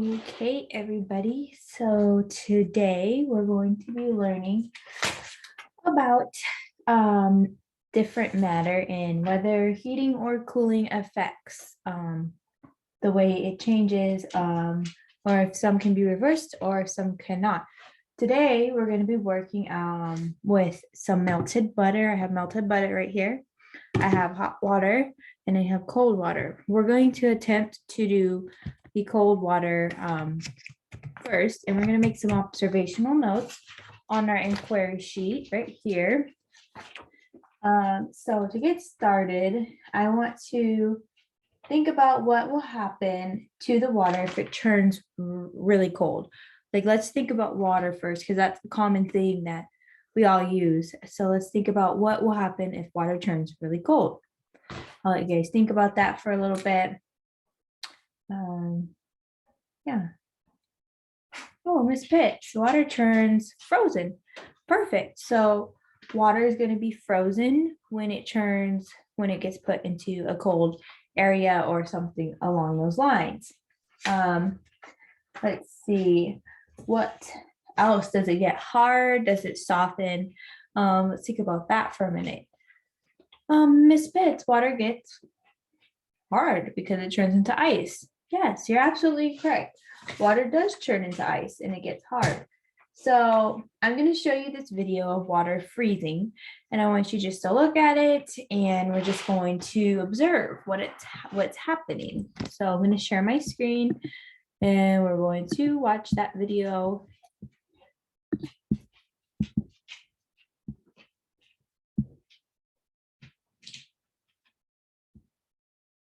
Okay, everybody. So today we're going to be learning about different matter and whether heating or cooling affects the way it changes, or if some can be reversed or if some cannot. Today we're going to be working with some melted butter. I have melted butter right here. I have hot water and I have cold water. We're going to attempt to do the cold water first, and we're going to make some observational notes on our inquiry sheet right here. So to get started, I want to think about what will happen to the water if it turns really cold. Like, let's think about water first, because that's a common thing that we all use. So let's think about what will happen if water turns really cold. I'll let you guys think about that for a little bit. Yeah. Oh, Miss Pitts, water turns frozen. Perfect. So water is going to be frozen when it gets put into a cold area or something along those lines. Let's see, what else? Does it get hard? Does it soften? Let's think about that for a minute. Miss Pitts, water gets hard because it turns into ice. Yes, you're absolutely correct. Water does turn into ice and it gets hard. So I'm going to show you this video of water freezing, and I want you just to look at it, and we're just going to observe what's happening. So I'm going to share my screen and we're going to watch that video.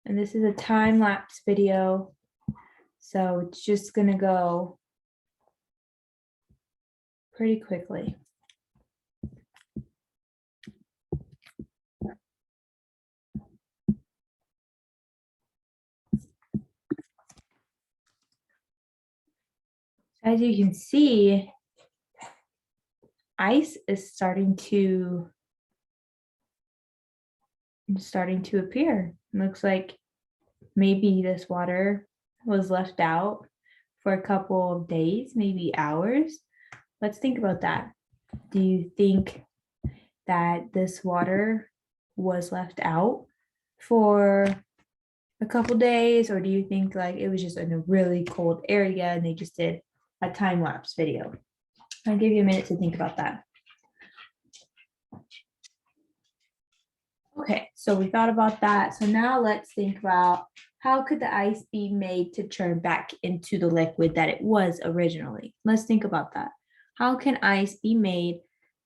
And this is a time-lapse video. So it's just going to go pretty quickly. As you can see, ice is starting to appear. Looks like maybe this water was left out for a couple of days, maybe hours. Let's think about that. Do you think that this water was left out for a couple days, or do you think like it was just in a really cold area and they just did a time lapse video? I'll give you a minute to think about that. Okay, so we thought about that. So now let's think about, how could the ice be made to turn back into the liquid that it was originally? Let's think about that. How can ice be made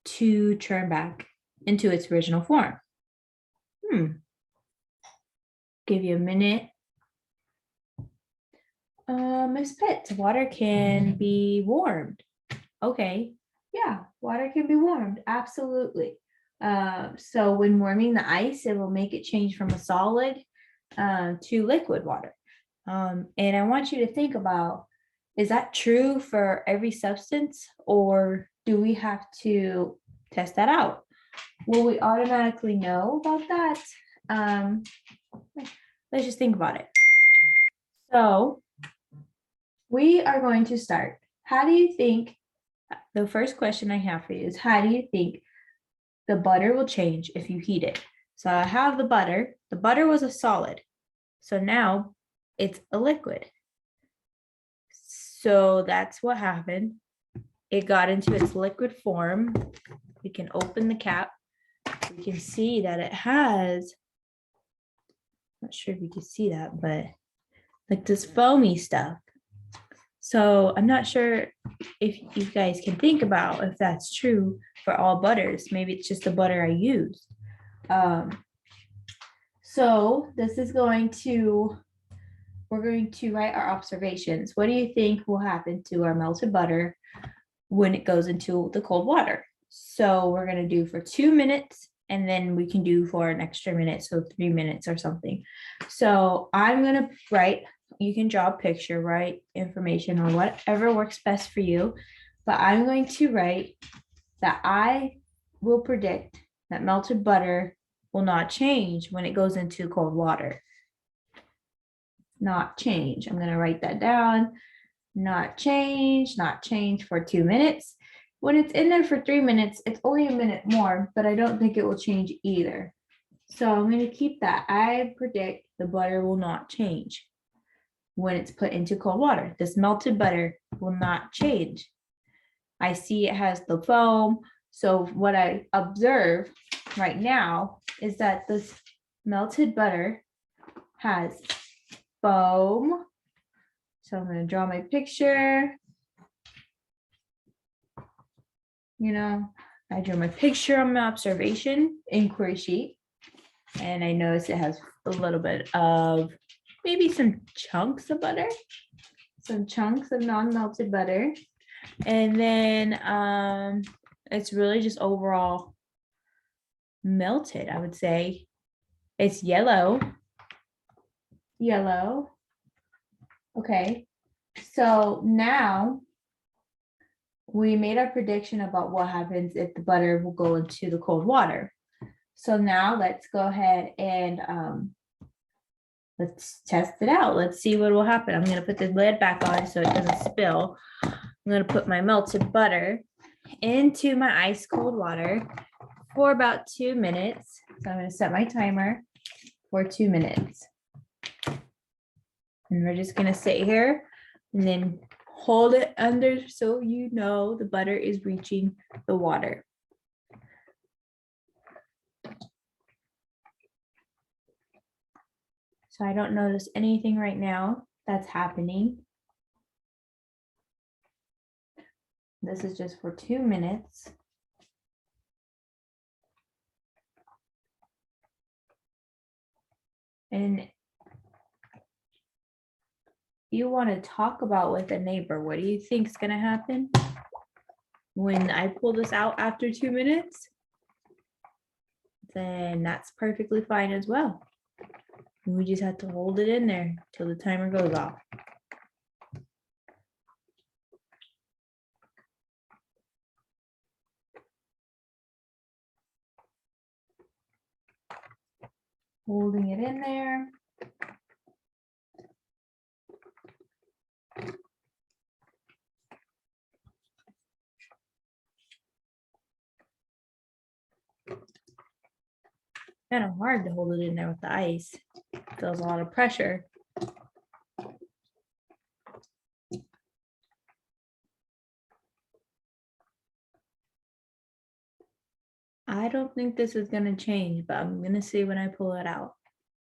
to turn back into its original form? Give you a minute. Miss Pitts, water can be warmed. Okay, yeah, water can be warmed, absolutely. So when warming the ice, it will make it change from a solid to liquid water. And I want you to think about, is that true for every substance, or do we have to test that out? Will we automatically know about that? Let's just think about it. So we are going to start. How do you think, the first question I have for you is, how do you think the butter will change if you heat it? So I have the butter. The butter was a solid. So now it's a liquid. So that's what happened. It got into its liquid form. We can open the cap. We can see that it has, not sure if you can see that, but like this foamy stuff. So I'm not sure if you guys can think about if that's true for all butters. Maybe it's just the butter I use. So this is we're going to write our observations. What do you think will happen to our melted butter when it goes into the cold water? So we're going to do for 2 minutes, and then we can do for an extra minute, so 3 minutes or something. So I'm going to write, you can draw a picture, write information or whatever works best for you. But I'm going to write that I will predict that melted butter will not change when it goes into cold water. Not change. I'm going to write that down. not change, not change for 2 minutes. When it's in there for 3 minutes, it's only a minute more, but I don't think it will change either. So I'm going to keep that. I predict the butter will not change when it's put into cold water. This melted butter will not change. I see it has the foam. So what I observe right now is that this melted butter has foam. So I'm going to draw my picture. You know, I drew my picture on my observation inquiry sheet. And I notice it has a little bit of maybe some chunks of butter, some chunks of non-melted butter. And then it's really just overall melted, I would say. It's yellow. Yellow. Okay. So now we made our prediction about what happens if the butter will go into the cold water. So now let's go ahead and let's test it out. Let's see what will happen. I'm going to put the lid back on so it doesn't spill. I'm going to put my melted butter into my ice cold water for about 2 minutes. So I'm going to set my timer for 2 minutes. And we're just going to sit here and then hold it under so you know the butter is reaching the water. So I don't notice anything right now that's happening. This is just for 2 minutes. And you want to talk about with a neighbor, what do you think is going to happen when I pull this out after 2 minutes? Then that's perfectly fine as well. And we just have to hold it in there till the timer goes off. Holding it in there. Kind of hard to hold it in there with the ice. Feels a lot of pressure. I don't think this is going to change, but I'm going to see when I pull it out.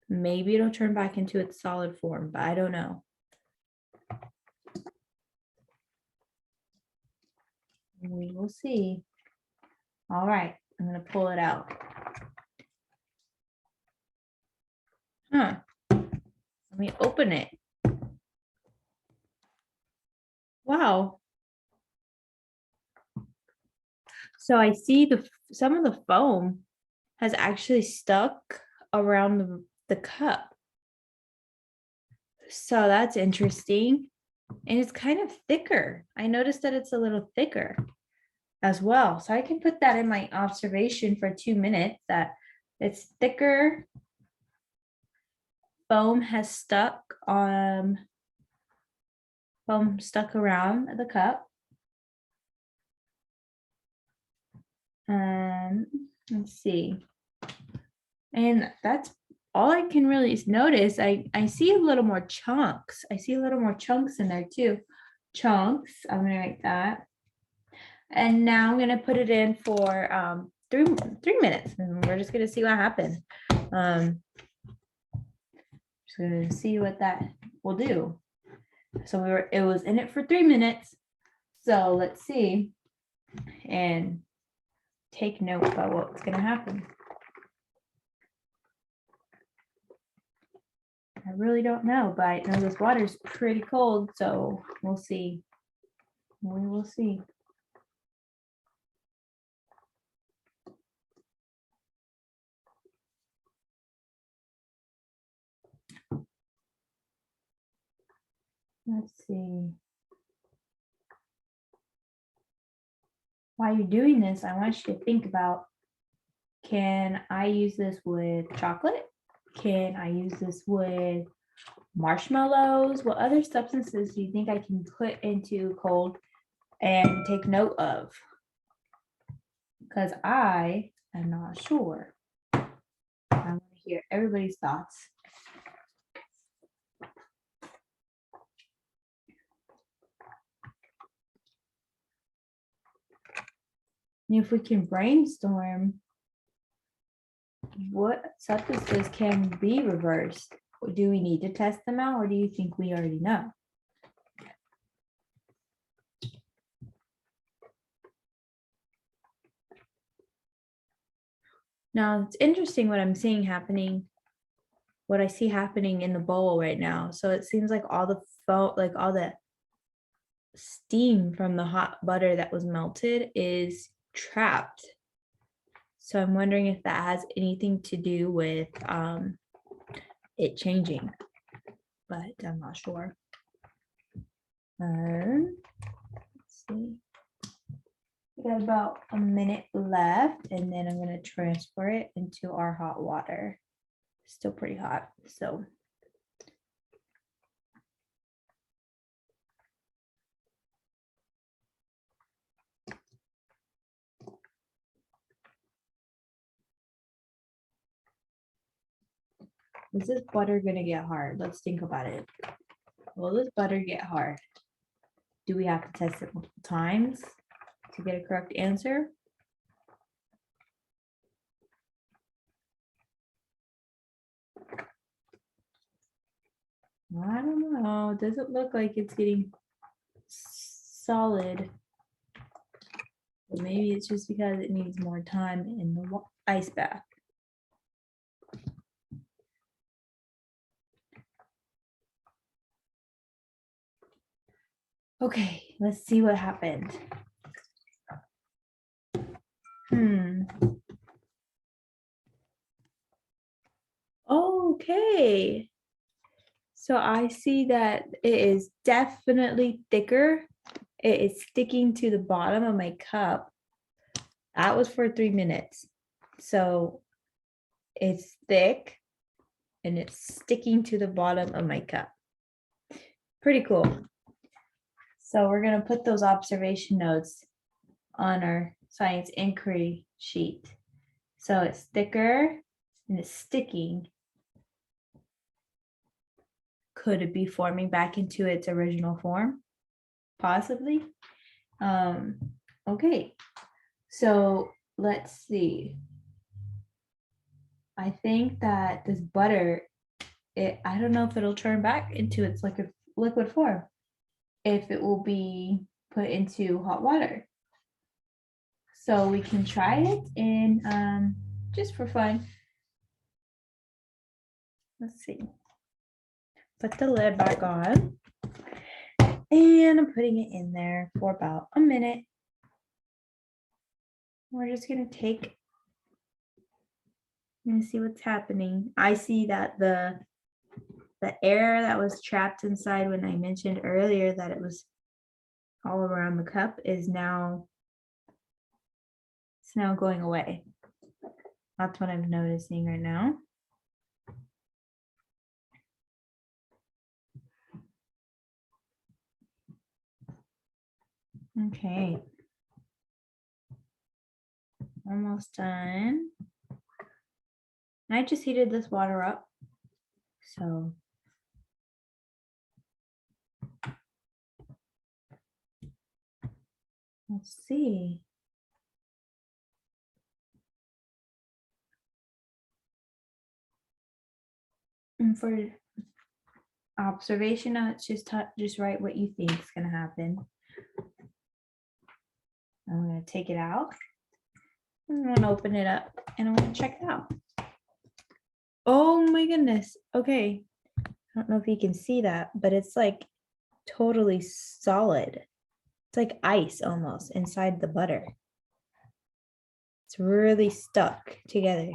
Maybe it'll turn back into its solid form, but I don't know. We will see. All right, I'm going to pull it out. Huh. Let me open it. Wow. So I see some of the foam has actually stuck around the cup. So that's interesting. And it's kind of thicker. I noticed that it's a little thicker as well. So I can put that in my observation for 2 minutes that it's thicker. Foam has stuck around the cup. Let's see. And that's all I can really notice. I see a little more chunks. I see a little more chunks in there too. Chunks. I'm gonna write that. And now I'm gonna put it in for 3 minutes, and we're just gonna see what happens. Just gonna see what that will do. So it was in it for 3 minutes. So let's see and take note about what's gonna happen. I really don't know, but I know this water's pretty cold, so we'll see. We will see. Let's see. While you're doing this, I want you to think about, can I use this with chocolate? Can I use this with marshmallows? What other substances do you think I can put into cold and take note of? Because I am not sure. I want to hear everybody's thoughts. And if we can brainstorm, what substances can be reversed? Do we need to test them out, or do you think we already know? Now, it's interesting what I'm seeing happening, what I see happening in the bowl right now. So it seems like all the all the steam from the hot butter that was melted is trapped. So I'm wondering if that has anything to do with it changing, but I'm not sure. Let's see. We got about a minute left, and then I'm going to transfer it into our hot water. Still pretty hot, so. Is this butter going to get hard? Let's think about it. Will this butter get hard? Do we have to test it multiple times to get a correct answer? I don't know. It doesn't look like it's getting solid. But maybe it's just because it needs more time in the ice bath. Okay, let's see what happened. Okay. So I see that it is definitely thicker. It is sticking to the bottom of my cup. That was for 3 minutes. So it's thick and it's sticking to the bottom of my cup. Pretty cool. So we're going to put those observation notes on our science inquiry sheet. So it's thicker and it's sticking. Could it be forming back into its original form? Possibly. Okay, so let's see. I think that this butter, I don't know if it'll turn back into its liquid form, if it will be put into hot water. So we can try it and just for fun. Let's see. Put the lid back on. And I'm putting it in there for about a minute. We're just going to take and see what's happening. I see that the air that was trapped inside when I mentioned earlier that it was all around the cup is now, it's now going away. That's what I'm noticing right now. Okay. Almost done. I just heated this water up. So let's see. And for observation notes, just write what you think is going to happen. I'm going to take it out. I'm going to open it up and I'm going to check it out. Oh my goodness. Okay. I don't know if you can see that, but it's like totally solid. It's like ice almost inside the butter. It's really stuck together.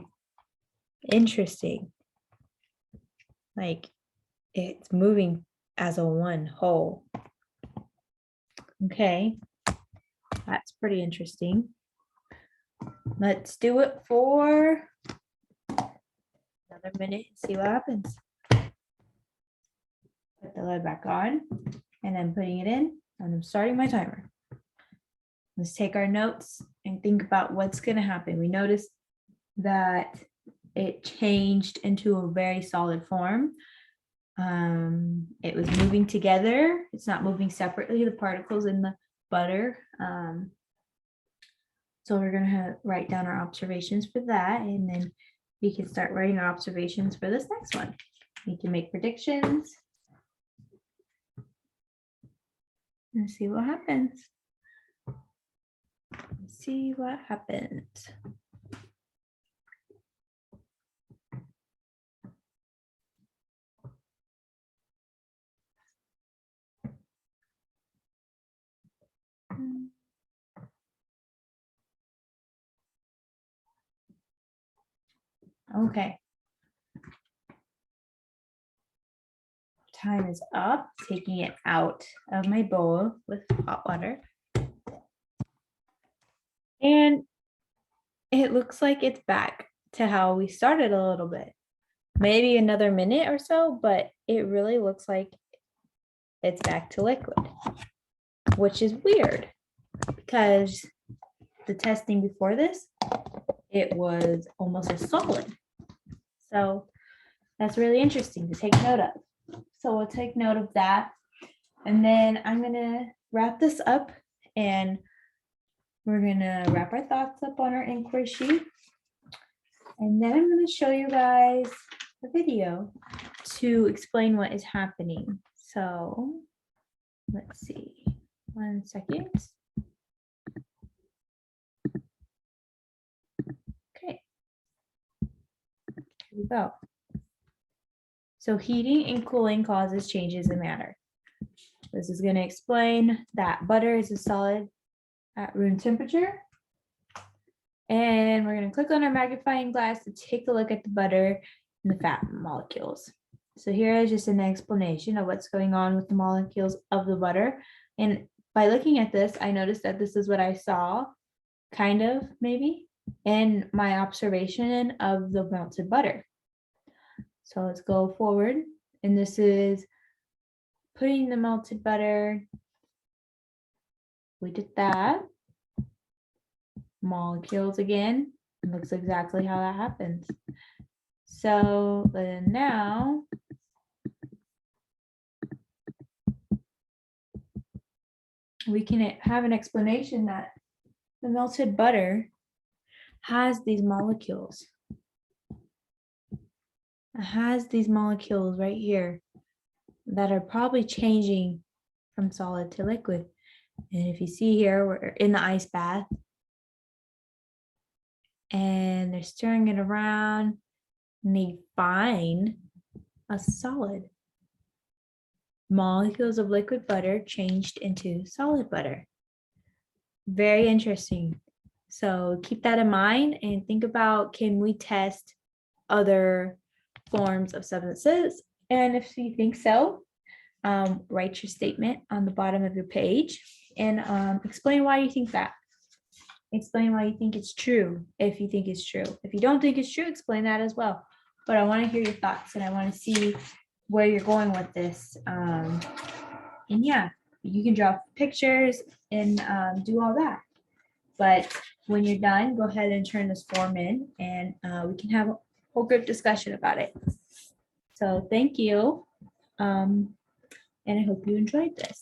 Interesting. Like it's moving as a one whole. Okay. That's pretty interesting. Let's do it for another minute and see what happens. put the lid back on, and I'm putting it in, and I'm starting my timer. Let's take our notes and think about what's going to happen. We noticed that it changed into a very solid form. It was moving together. It's not moving separately, the particles in the butter. So we're going to write down our observations for that, and then we can start writing our observations for this next one. We can make predictions and see what happens. See what happens. Okay. Time is up. Taking it out of my bowl with hot water. And it looks like it's back to how we started a little bit. Maybe another minute or so, but it really looks like it's back to liquid, which is weird because the testing before this, it was almost a solid. So that's really interesting to take note of. So we'll take note of that. And then I'm going to wrap this up, and we're going to wrap our thoughts up on our inquiry sheet. And then I'm going to show you guys a video to explain what is happening. So let's see, 1 second. Okay, here we go. So heating and cooling causes changes in matter. This is going to explain that butter is a solid at room temperature. And we're going to click on our magnifying glass to take a look at the butter and the fat molecules. So here is just an explanation of what's going on with the molecules of the butter. And by looking at this, I noticed that this is what I saw, kind of maybe, in my observation of the melted butter. So let's go forward. And this is putting the melted butter. We did that. Molecules again. It looks exactly how that happens. So then now we can have an explanation that the melted butter has these molecules. It has these molecules right here that are probably changing from solid to liquid. And if you see here, we're in the ice bath and they're stirring it around and they find a solid. Molecules of liquid butter changed into solid butter. Very interesting. So keep that in mind and think about, can we test other forms of substances? And if you think so, write your statement on the bottom of your page and explain why you think that. Explain why you think it's true, if you think it's true. If you don't think it's true, explain that as well. But I want to hear your thoughts and I want to see where you're going with this. And yeah, you can draw pictures and do all that. But when you're done, go ahead and turn this form in and we can have a whole group discussion about it. So thank you. And I hope you enjoyed this.